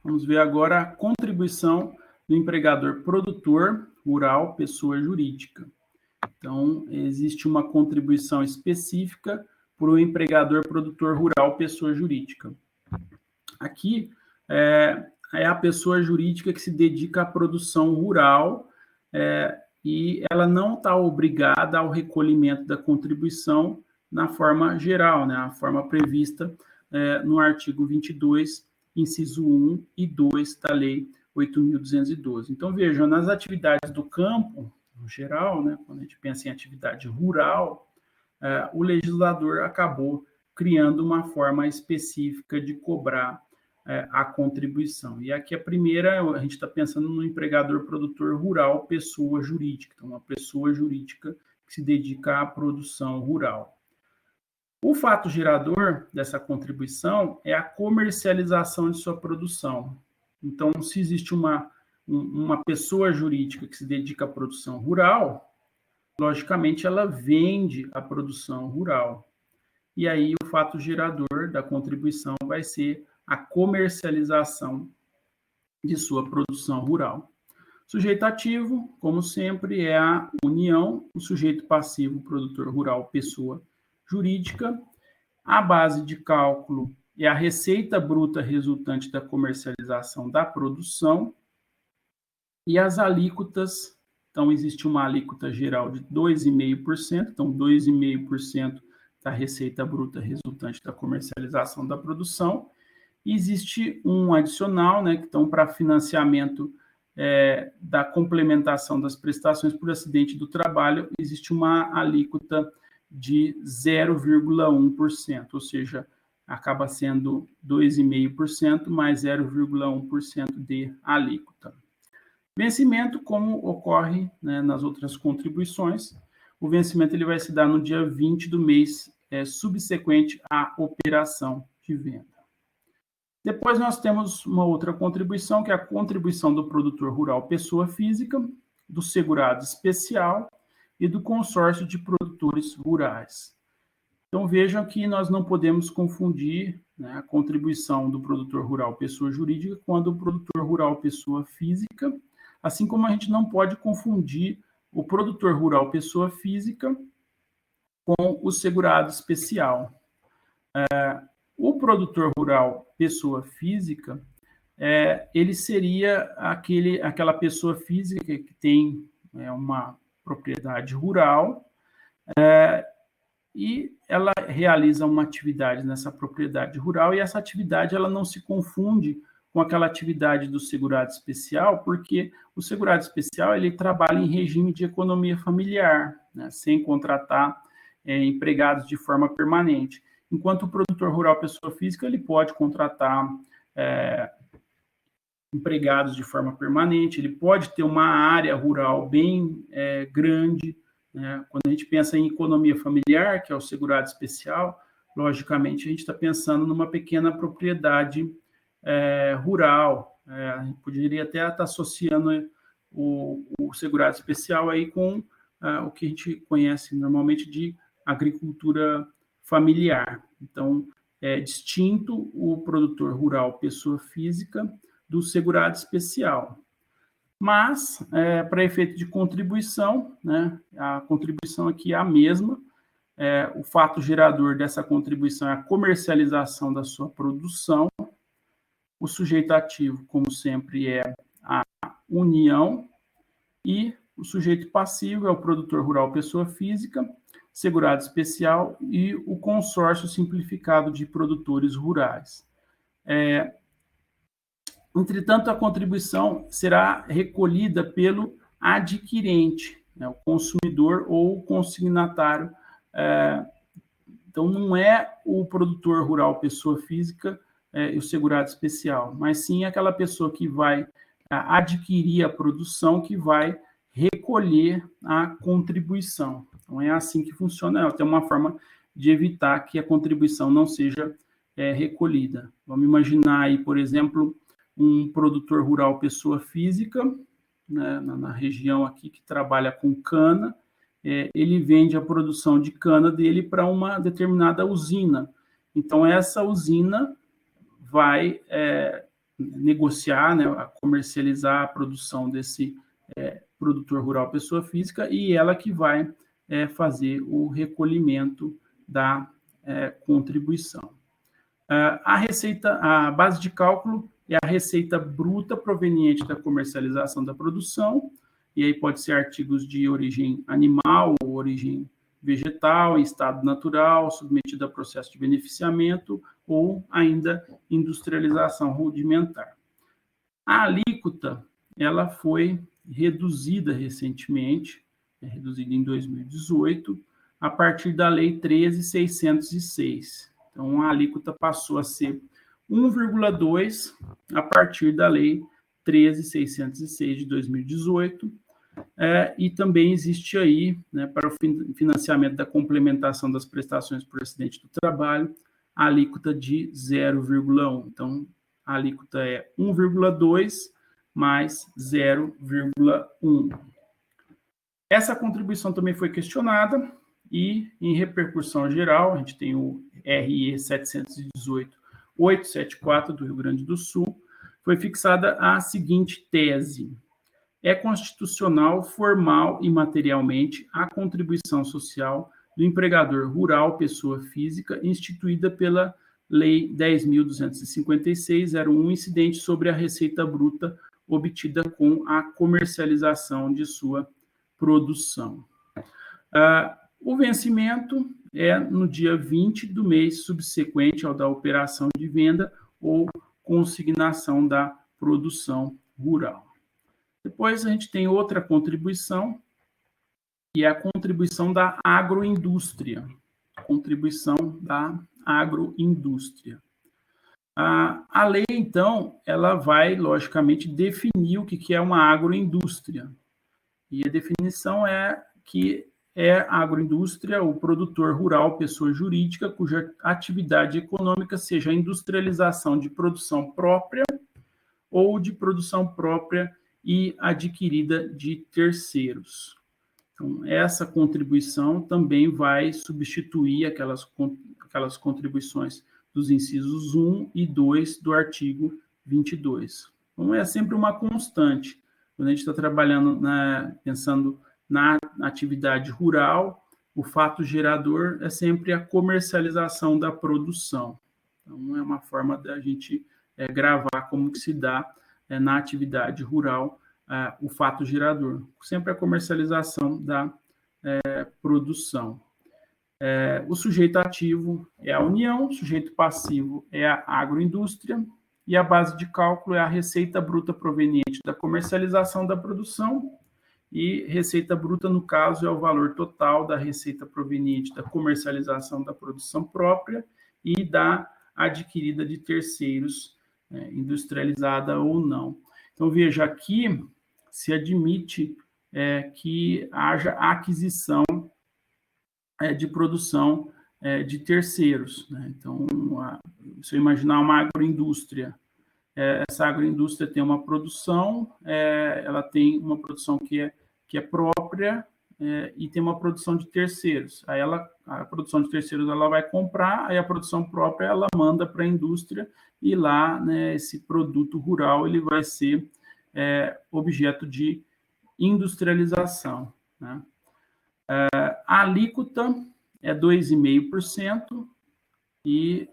Vamos ver agora a contribuição do empregador produtor rural, pessoa jurídica. Então, existe uma contribuição específica para o empregador produtor rural, pessoa jurídica. Aqui é a pessoa jurídica que se dedica à produção rural e ela não está obrigada ao recolhimento da contribuição na forma geral, né, a forma prevista no artigo 22, inciso 1 e 2 da Lei 8.212. Então, vejam, nas atividades do campo, no geral, né, quando a gente pensa em atividade rural, o legislador acabou criando uma forma específica de cobrar a contribuição. E aqui a primeira, a gente está pensando no empregador produtor rural, pessoa jurídica. Então, uma pessoa jurídica que se dedica à produção rural. O fato gerador dessa contribuição é a comercialização de sua produção. Então, se existe uma pessoa jurídica que se dedica à produção rural, logicamente ela vende a produção rural. E aí o fato gerador da contribuição vai ser a comercialização de sua produção rural. Sujeito ativo, como sempre, é a União, o sujeito passivo, produtor rural, pessoa jurídica. A base de cálculo é a receita bruta resultante da comercialização da produção. E as alíquotas, então, existe uma alíquota geral de 2,5%, então, 2,5% da receita bruta resultante da comercialização da produção. E existe um adicional, né, que estão para financiamento da complementação das prestações por acidente do trabalho, existe uma alíquota de 0,1%, ou seja, acaba sendo 2,5% mais 0,1% de alíquota. Vencimento, como ocorre, né, nas outras contribuições, o vencimento ele vai se dar no dia 20 do mês subsequente à operação de venda. Depois nós temos uma outra contribuição, que é a contribuição do produtor rural pessoa física, do segurado especial e do consórcio de produtores rurais. Então vejam que nós não podemos confundir, né, a contribuição do produtor rural pessoa jurídica com a do produtor rural pessoa física, assim como a gente não pode confundir o produtor rural pessoa física com o segurado especial. O produtor rural pessoa física, ele seria aquela pessoa física que tem uma propriedade rural e ela realiza uma atividade nessa propriedade rural e essa atividade ela não se confunde com aquela atividade do segurado especial, porque o segurado especial ele trabalha em regime de economia familiar, né, sem contratar empregados de forma permanente. Enquanto o produtor rural pessoa física, ele pode contratar empregados de forma permanente, ele pode ter uma área rural bem grande, né? Quando a gente pensa em economia familiar, que é o segurado especial, logicamente a gente está pensando numa pequena propriedade rural. A gente poderia até estar associando o segurado especial aí com o que a gente conhece normalmente de agricultura familiar. Então, é distinto o produtor rural pessoa física do segurado especial. Mas, para efeito de contribuição, né, a contribuição aqui é a mesma, o fato gerador dessa contribuição é a comercialização da sua produção, o sujeito ativo, como sempre, é a União, e o sujeito passivo é o produtor rural pessoa física, segurado especial e o consórcio simplificado de produtores rurais. Entretanto, a contribuição será recolhida pelo adquirente, né, o consumidor ou o consignatário. Então, não é o produtor rural pessoa física e o segurado especial, mas sim aquela pessoa que vai adquirir a produção, que vai recolher a contribuição. Então, é assim que funciona. Tem uma forma de evitar que a contribuição não seja recolhida. Vamos imaginar aí, por exemplo, um produtor rural pessoa física, né, na região aqui que trabalha com cana, ele vende a produção de cana dele para uma determinada usina. Então, essa usina vai negociar, né, a comercializar a produção desse produtor rural pessoa física, e ela que vai fazer o recolhimento da contribuição. A base de cálculo é a receita bruta proveniente da comercialização da produção, e aí pode ser artigos de origem animal ou origem vegetal, em estado natural, submetido a processo de beneficiamento ou ainda industrialização rudimentar. A alíquota, ela foi reduzida recentemente, reduzida em 2018, a partir da Lei 13.606. Então, a alíquota passou a ser 1,2 a partir da Lei 13.606 de 2018, e também existe aí, né, para o financiamento da complementação das prestações por acidente do trabalho, a alíquota de 0,1. Então, a alíquota é 1,2 mais 0,1. Essa contribuição também foi questionada e, em repercussão geral, a gente tem o RE 718-874 do Rio Grande do Sul, foi fixada a seguinte tese: é constitucional, formal e materialmente a contribuição social do empregador rural, pessoa física, instituída pela Lei 10.256/01, incidente sobre a receita bruta obtida com a comercialização de sua produção. O vencimento é no dia 20 do mês subsequente ao da operação de venda ou consignação da produção rural. Depois a gente tem outra contribuição, que é a contribuição da agroindústria. Contribuição da agroindústria. A lei, então, ela vai, logicamente, definir o que é uma agroindústria. E a definição é que a agroindústria, o produtor rural, pessoa jurídica, cuja atividade econômica seja a industrialização de produção própria ou de produção própria e adquirida de terceiros. Então, essa contribuição também vai substituir aquelas contribuições dos incisos 1 e 2 do artigo 22. Então, é sempre uma constante. Quando a gente está trabalhando, pensando na atividade rural, o fato gerador é sempre a comercialização da produção. Então, é uma forma da gente gravar como que se dá na atividade rural o fato gerador. Sempre a comercialização da produção. O sujeito ativo é a União, o sujeito passivo é a agroindústria, e a base de cálculo é a receita bruta proveniente da comercialização da produção, e receita bruta, no caso, é o valor total da receita proveniente da comercialização da produção própria e da adquirida de terceiros, industrializada ou não. Então, veja, aqui se admite que haja aquisição de produção de terceiros, né? Então, se eu imaginar uma agroindústria, essa agroindústria tem uma produção, ela tem uma produção que é própria e tem uma produção de terceiros. Aí a produção de terceiros ela vai comprar, aí a produção própria ela manda para a indústria, e lá, né, esse produto rural ele vai ser objeto de industrialização, né? A alíquota é 2,5%, e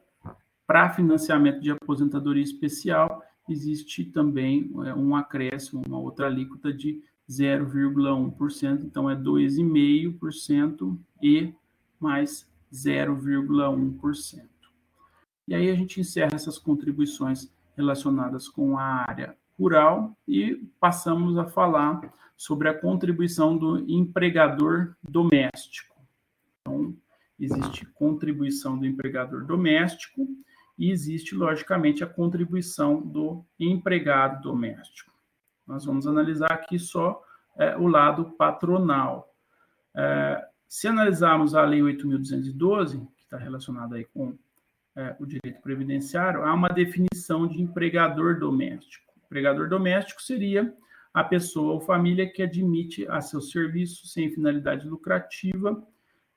para financiamento de aposentadoria especial existe também um acréscimo, uma outra alíquota de 0,1%, então é 2,5% e mais 0,1%. E aí a gente encerra essas contribuições relacionadas com a área rural e passamos a falar sobre a contribuição do empregador doméstico. Então, existe contribuição do empregador doméstico e existe, logicamente, a contribuição do empregado doméstico. Nós vamos analisar aqui só o lado patronal. Se analisarmos a Lei 8.212, que está relacionada aí com o direito previdenciário, há uma definição de empregador doméstico. Empregador doméstico seria a pessoa ou família que admite a seu serviço, sem finalidade lucrativa,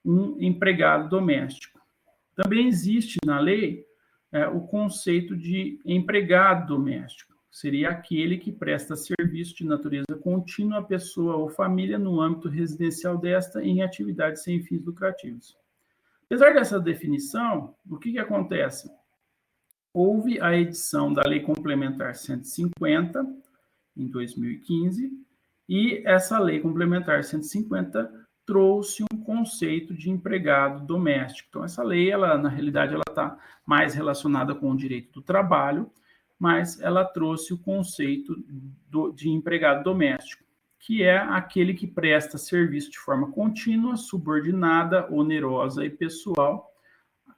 um empregado doméstico. Também existe na lei o conceito de empregado doméstico. Seria aquele que presta serviço de natureza contínua à pessoa ou família no âmbito residencial desta em atividades sem fins lucrativos. Apesar dessa definição, o que acontece? Houve a edição da Lei Complementar 150, em 2015, e essa Lei Complementar 150 trouxe um conceito de empregado doméstico. Então, essa lei, na realidade, ela está mais relacionada com o direito do trabalho, mas ela trouxe o conceito de empregado doméstico, que é aquele que presta serviço de forma contínua, subordinada, onerosa e pessoal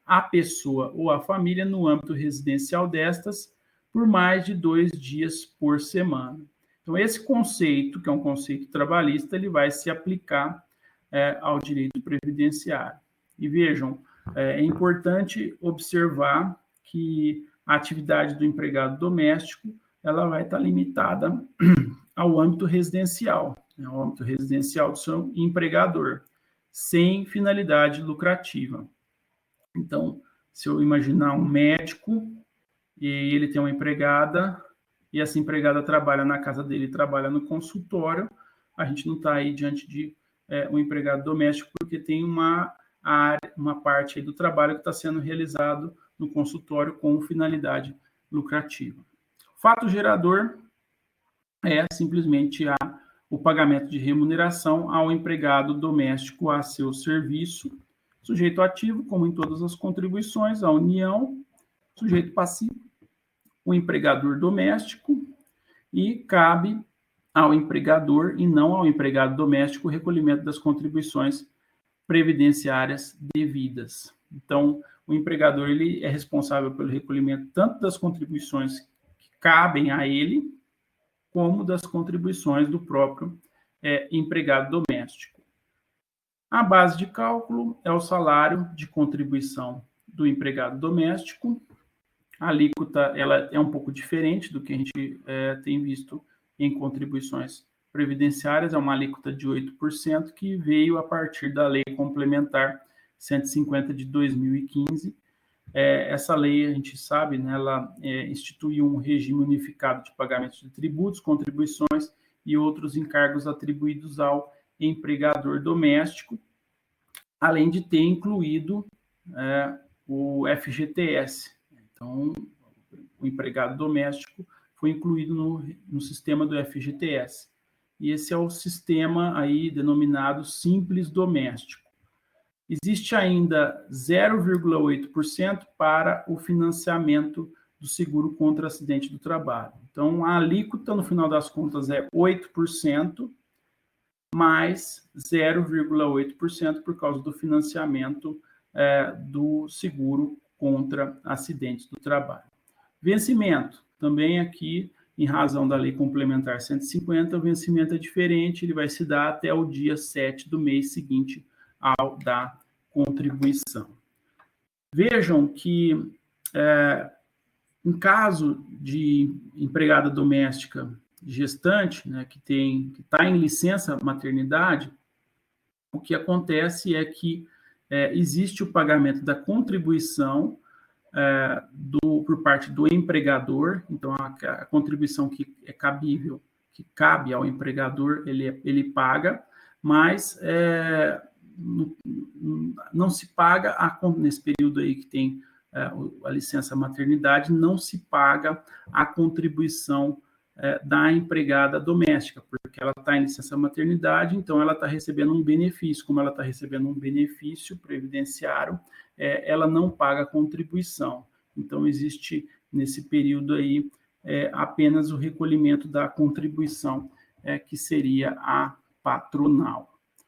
à pessoa ou à família no âmbito residencial destas por mais de 2 dias por semana. Então, esse conceito, que é um conceito trabalhista, ele vai se aplicar ao direito previdenciário. E vejam, é importante observar que a atividade do empregado doméstico ela vai estar limitada ao âmbito residencial, ao âmbito residencial do seu empregador, sem finalidade lucrativa. Então, se eu imaginar um médico e ele tem uma empregada e essa empregada trabalha na casa dele, trabalha no consultório, a gente não está aí diante de um empregado doméstico porque tem uma parte aí do trabalho que está sendo realizado no consultório com finalidade lucrativa. O fato gerador é simplesmente o pagamento de remuneração ao empregado doméstico a seu serviço. Sujeito ativo, como em todas as contribuições, a União. Sujeito passivo, o empregador doméstico. E cabe ao empregador e não ao empregado doméstico o recolhimento das contribuições previdenciárias devidas. Então, o empregador ele é responsável pelo recolhimento tanto das contribuições que cabem a ele, como das contribuições do próprio empregado doméstico. A base de cálculo é o salário de contribuição do empregado doméstico. A alíquota ela é um pouco diferente do que a gente tem visto em contribuições previdenciárias, é uma alíquota de 8%, que veio a partir da Lei Complementar 150 de 2015. Essa lei, a gente sabe, né, ela instituiu um regime unificado de pagamento de tributos, contribuições e outros encargos atribuídos ao empregador doméstico, além de ter incluído o FGTS. Então, o empregado doméstico foi incluído no sistema do FGTS. E esse é o sistema aí denominado Simples Doméstico. Existe ainda 0,8% para o financiamento do seguro contra acidente do trabalho. Então, a alíquota, no final das contas, é 8%, mais 0,8% por causa do financiamento do seguro contra acidentes do trabalho. Vencimento, também aqui, em razão da Lei Complementar 150, o vencimento é diferente, ele vai se dar até o dia 7 do mês seguinte ao da contribuição. Vejam que, em caso de empregada doméstica gestante, né, que está em licença maternidade, o que acontece é que existe o pagamento da contribuição por parte do empregador, então a contribuição que é cabível, que cabe ao empregador, ele paga, mas não se paga, nesse período aí que tem a licença maternidade, não se paga a contribuição da empregada doméstica, porque ela está em licença maternidade, então ela está recebendo um benefício. Como ela está recebendo um benefício previdenciário, ela não paga a contribuição. Então, existe nesse período aí apenas o recolhimento da contribuição, que seria a patronal.